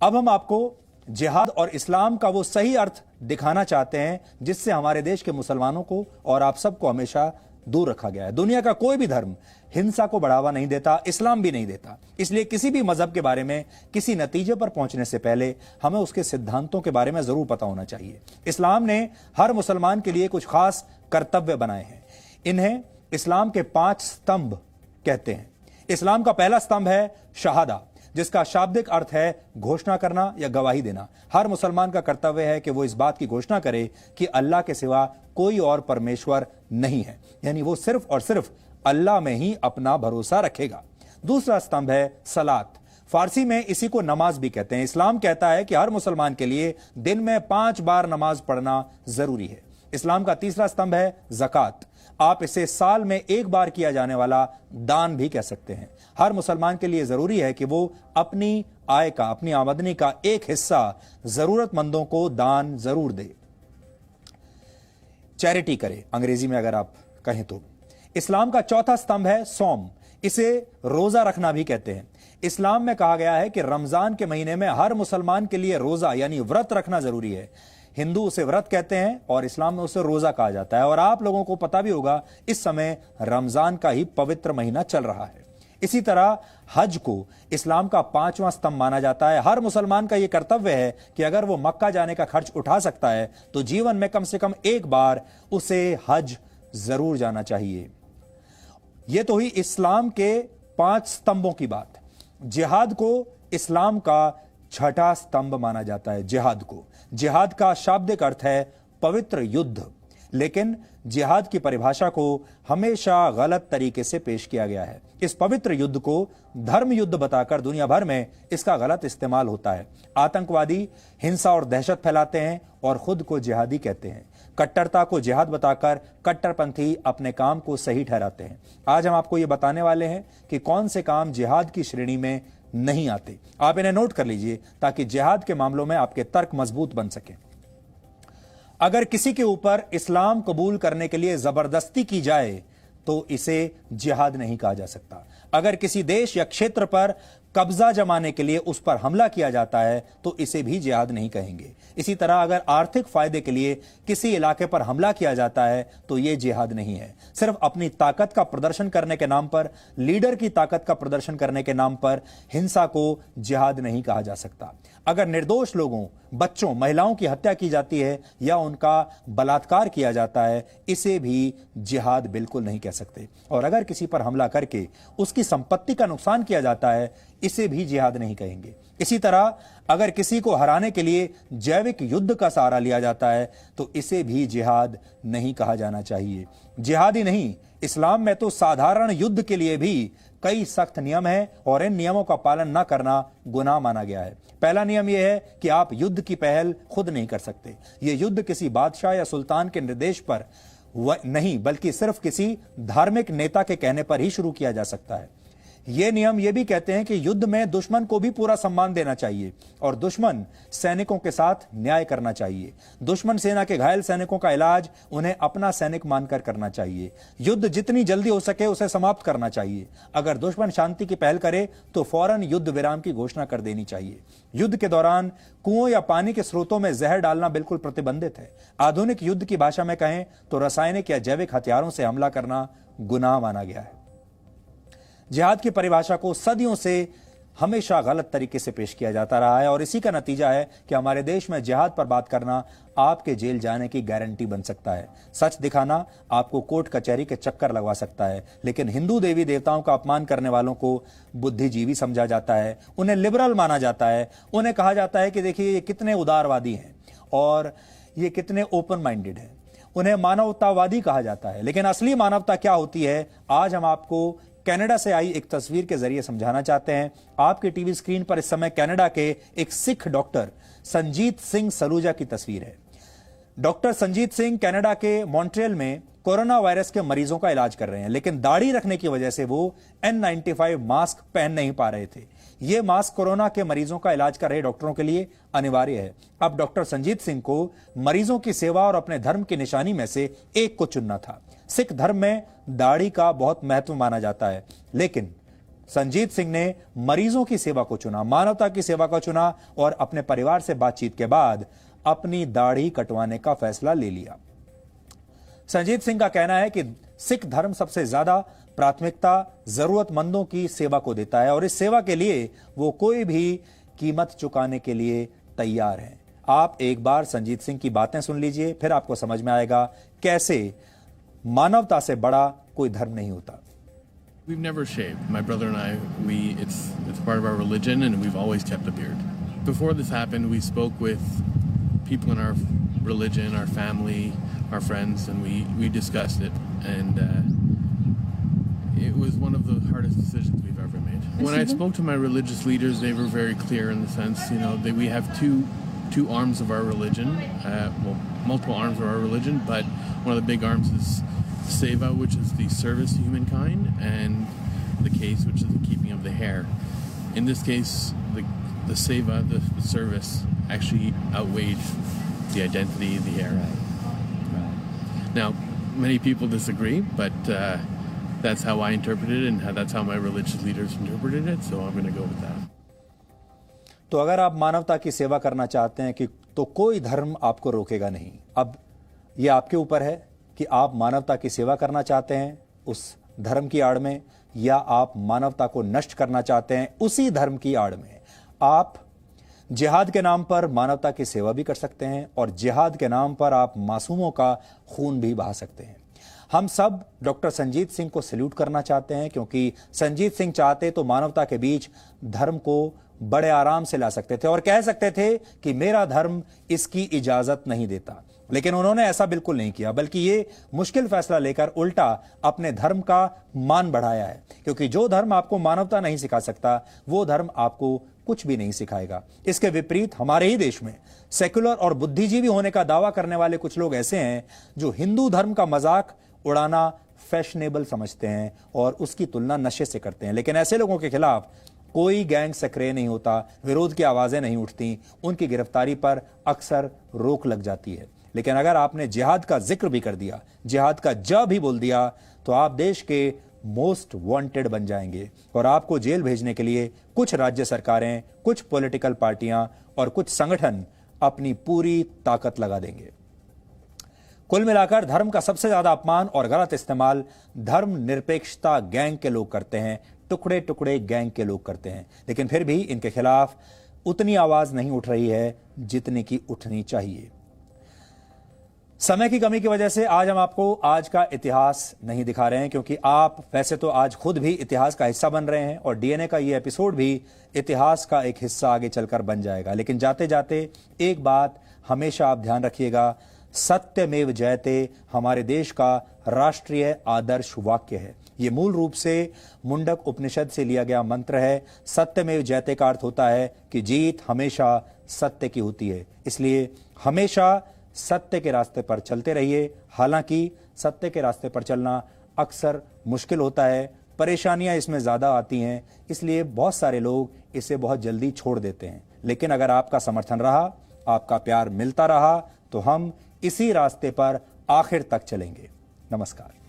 अब हम आपको जिहाद और इस्लाम का वो सही अर्थ दिखाना चाहते हैं जिससे हमारे देश के मुसलमानों को और आप सबको हमेशा दूर रखा गया है। दुनिया का कोई भी धर्म हिंसा को बढ़ावा नहीं देता, इस्लाम भी नहीं देता। इसलिए किसी भी मजहब के बारे में किसी नतीजे पर पहुंचने से पहले हमें उसके सिद्धांतों के बारे में जरूर पता होना चाहिए। इस्लाम ने हर मुसलमान के लिए कुछ खास कर्तव्य बनाए हैं। इन्हें इस्लाम के 5 स्तंभ कहते हैं। इस्लाम का पहला स्तंभ है शहादा, जिसका शाब्दिक अर्थ है घोषणा करना या गवाही देना। हर मुसलमान का कर्तव्य है कि वो इस बात की घोषणा करे कि अल्लाह के सिवा कोई और परमेश्वर नहीं है, यानी वो सिर्फ और सिर्फ अल्लाह में ही अपना भरोसा रखेगा। दूसरा स्तंभ है सलात, फारसी में इसी को नमाज भी कहते हैं। इस्लाम कहता है कि हर मुसलमान के लिए दिन में 5 बार नमाज पढ़ना जरूरी है। इस्लाम का तीसरा स्तंभ है ज़कात, आप इसे साल में 1 बार किया जाने वाला दान भी कह सकते हैं। हर मुसलमान के लिए जरूरी है कि वो अपनी आय का, अपनी आमदनी का एक हिस्सा जरूरतमंदों को दान जरूर दे, चैरिटी करे अंग्रेजी में अगर आप कहें तो। इस्लाम का चौथा स्तंभ है सौम, इसे रोजा रखना भी कहते हैं। इस्लाम में कहा गया है कि रमजान के महीने में हर मुसलमान के लिए रोजा यानी व्रत रखना जरूरी है। हिंदू उसे व्रत कहते हैं और इस्लाम में उसे रोजा कहा जाता है। और आप लोगों को पता भी होगा इस समय रमजान का ही पवित्र महीना चल रहा है। इसी तरह हज को इस्लाम का 5वां स्तंभ माना जाता है। हर मुसलमान का यह कर्तव्य है कि अगर वो मक्का जाने का खर्च उठा सकता है तो जीवन में कम से कम 1 बार उसे हज जरूर जाना चाहिए। यह तो ही इस्लाम के 5 स्तंभों की बात। जिहाद को इस्लाम का 6ठा स्तंभ माना जाता है। जिहाद का शाब्दिक अर्थ है पवित्र युद्ध, लेकिन जिहाद की परिभाषा को हमेशा गलत तरीके से पेश किया गया है। इस पवित्र युद्ध को धर्म युद्ध बताकर दुनिया भर में इसका गलत इस्तेमाल होता है। आतंकवादी हिंसा और दहशत फैलाते हैं और खुद को जिहादी कहते हैं। कट्टरता को जिहाद बताकर कट्टरपंथी अपने काम को सही ठहराते हैं। आज हम आपको यह बताने वाले हैं कि कौन से काम जिहाद की श्रेणी में नहीं आते। आप इन्हें नोट कर लीजिए ताकि जिहाद के मामलों में आपके तर्क मजबूत बन सके। अगर किसी के ऊपर इस्लाम कबूल करने के लिए जबरदस्ती की जाए तो इसे जिहाद नहीं कहा जा सकता। अगर किसी देश या क्षेत्र पर कब्जा जमाने के लिए उस पर हमला किया जाता है तो इसे भी जिहाद नहीं कहेंगे। इसी तरह अगर आर्थिक फायदे के लिए किसी इलाके पर हमला किया जाता है तो यह जिहाद नहीं है। सिर्फ अपनी ताकत का प्रदर्शन करने के नाम पर, लीडर की ताकत का प्रदर्शन करने के नाम पर हिंसा को जिहाद नहीं कहा जा सकता। अगर निर्दोष लोगों, बच्चों, महिलाओं की हत्या की जाती है या उनका बलात्कार किया जाता है, इसे भी जिहाद बिल्कुल नहीं कह सकते। और अगर किसी पर हमला करके उसकी संपत्ति का नुकसान किया जाता है, इसे भी जिहाद नहीं कहेंगे। इसी तरह अगर किसी को हराने के लिए जैविक युद्ध का सहारा लिया जाता है तो इसे भी जिहाद नहीं कहा जाना चाहिए। जिहाद ही नहीं, इस्लाम में तो साधारण युद्ध के लिए भी कई सख्त नियम हैं और इन नियमों का पालन न करना गुनाह माना गया है। पहला नियम यह है कि आप युद्ध की पहल खुद नहीं कर सकते। यह युद्ध किसी बादशाह या सुल्तान के निर्देश पर नहीं बल्कि सिर्फ किसी धार्मिक नेता के कहने पर ही शुरू किया जा सकता है। यह नियम यह भी कहते हैं कि युद्ध में दुश्मन को भी पूरा सम्मान देना चाहिए और दुश्मन सैनिकों के साथ न्याय करना चाहिए। दुश्मन सेना के घायल सैनिकों का इलाज उन्हें अपना सैनिक मानकर करना चाहिए। युद्ध जितनी जल्दी हो सके उसे समाप्त करना चाहिए। अगर दुश्मन शांति की पहल करे तो फौरन युद्ध विराम की घोषणा कर देनी चाहिए। युद्ध के दौरान कुओं या पानी के स्रोतों में जहर डालना बिल्कुल प्रतिबंधित है। आधुनिक युद्ध की भाषा में कहें तो रासायनिक या जैविक हथियारों से हमला करना गुनाह माना गया है। जिहाद की परिभाषा को सदियों से हमेशा गलत तरीके से पेश किया जाता रहा है और इसी का नतीजा है कि हमारे देश में जिहाद पर बात करना आपके जेल जाने की गारंटी बन सकता है। सच दिखाना आपको कोर्ट कचहरी के चक्कर लगवा सकता है। लेकिन हिंदू देवी देवताओं का अपमान करने वालों को बुद्धिजीवी समझा जाता है, उन्हें लिबरल माना जाता है। उन्हें कहा जाता है कि देखिए ये कितने उदारवादी हैं और ये कितने ओपन माइंडेड हैं। उन्हें मानवतावादी कहा जाता है। लेकिन असली मानवता क्या होती है, आज हम आपको कनाडा से आई एक तस्वीर के जरिए समझाना चाहते हैं। आपके टीवी स्क्रीन पर इस समय कनाडा के एक सिख डॉक्टर संजीत सिंह सलूजा की तस्वीर है। डॉक्टर संजीत सिंह कनाडा के मॉन्ट्रियल में कोरोना वायरस के मरीजों का इलाज कर रहे हैं, लेकिन दाढ़ी रखने की वजह से वो N95 मास्क पहन नहीं पा रहे थे। ये मास्क कोरोना के मरीजों का इलाज कर रहे डॉक्टरों के लिए अनिवार्य है। अब डॉक्टर संजीत सिंह को मरीजों की सेवा और अपने धर्म की निशानी में से एक को चुनना था। सिख धर्म में दाढ़ी का बहुत महत्व माना जाता है, लेकिन संजीत सिंह ने मरीजों की सेवा को चुना, मानवता की सेवा को चुना और अपने परिवार से बातचीत के बाद अपनी दाढ़ी कटवाने का फैसला ले लिया। संजीत सिंह का कहना है कि सिख धर्म सबसे ज्यादा प्राथमिकता जरूरतमंदों की सेवा को देता है और इस सेवा के लिए वो कोई भी कीमत चुकाने के लिए तैयार हैं। आप एक बार संजीत सिंह की बातें सुन लीजिए, फिर आपको समझ में आएगा कैसे मानवता से बड़ा कोई धर्म नहीं होता। We've never shaved. My brother and I, it's part of our religion and we've always kept a beard. Before this happened, we spoke with people in our religion, our family, our friends, and we discussed it. And it was one of the hardest decisions we've ever made. When I spoke to my religious leaders, they were very clear in the sense, that we have two arms of our religion, multiple arms of our religion, but one of the big arms is Seva, which is the service to humankind, and the case, which is the keeping of the hair. In this case, the Seva, the service, actually outweighed the identity of the hair. Right. Now, many people disagree, but that's how I interpreted it, and that's how my religious leaders interpreted it, so I'm going to go with that. तो अगर आप मानवता की सेवा करना चाहते हैं तो कोई धर्म आपको रोकेगा नहीं। अब यह आपके ऊपर है कि आप मानवता की सेवा करना चाहते हैं उस धर्म की आड़ में, या आप मानवता को नष्ट करना चाहते हैं उसी धर्म की आड़ में। आप जिहाद के नाम पर मानवता की सेवा भी कर सकते हैं और जिहाद के नाम पर आप मासूमों का खून भी बहा सकते हैं। हम सब डॉक्टर संजीत सिंह को सैल्यूट करना चाहते हैं, क्योंकि संजीत सिंह चाहते तो मानवता के बीच धर्म को बड़े आराम से ला सकते थे और कह सकते थे कि मेरा धर्म इसकी इजाजत नहीं देता। लेकिन उन्होंने ऐसा बिल्कुल नहीं किया, बल्कि ये मुश्किल फैसला लेकर उल्टा अपने धर्म का मान बढ़ाया है, क्योंकि जो धर्म आपको मानवता नहीं सिखा सकता वो धर्म आपको कुछ भी नहीं सिखाएगा। इसके विपरीत हमारे ही देश में सेक्युलर और बुद्धिजीवी होने का दावा करने वाले कुछ लोग ऐसे हैं जो हिंदू धर्म का मजाक उड़ाना फैशनेबल समझते हैं और उसकी तुलना नशे से करते हैं। लेकिन ऐसे लोगों के खिलाफ कोई गैंग सक्रिय नहीं होता, विरोध की आवाजें नहीं उठती, उनकी गिरफ्तारी पर अक्सर रोक लग जाती है। लेकिन अगर आपने जिहाद का जिक्र भी कर दिया, जिहाद का ज भी बोल दिया, तो आप देश के मोस्ट वांटेड बन जाएंगे और आपको जेल भेजने के लिए कुछ राज्य सरकारें, कुछ पॉलिटिकल पार्टियां और कुछ संगठन अपनी पूरी ताकत लगा देंगे। कुल मिलाकर धर्म का सबसे ज्यादा अपमान और गलत इस्तेमाल धर्म निरपेक्षता गैंग के लोग करते हैं, टुकड़े टुकड़े गैंग के लोग करते हैं। लेकिन फिर भी इनके खिलाफ उतनी आवाज नहीं उठ रही है जितनी की उठनी चाहिए। समय की कमी की वजह से आज हम आपको आज का इतिहास नहीं दिखा रहे हैं, क्योंकि आप वैसे तो आज खुद भी इतिहास का हिस्सा बन रहे हैं और डीएनए का ये एपिसोड भी इतिहास का एक हिस्सा आगे चलकर बन जाएगा। लेकिन जाते जाते एक बात हमेशा आप ध्यान रखिएगा, सत्यमेव जयते हमारे देश का राष्ट्रीय आदर्श वाक्य है। ये मूल रूप से मुंडक उपनिषद से लिया गया मंत्र है। सत्यमेव जयते का अर्थ होता है कि जीत हमेशा सत्य की होती है, इसलिए हमेशा सत्य के रास्ते पर चलते रहिए। हालांकि सत्य के रास्ते पर चलना अक्सर मुश्किल होता है, परेशानियां इसमें ज्यादा आती हैं, इसलिए बहुत सारे लोग इसे बहुत जल्दी छोड़ देते हैं। लेकिन अगर आपका समर्थन रहा, आपका प्यार मिलता रहा, तो हम इसी रास्ते पर आखिर तक चलेंगे। नमस्कार।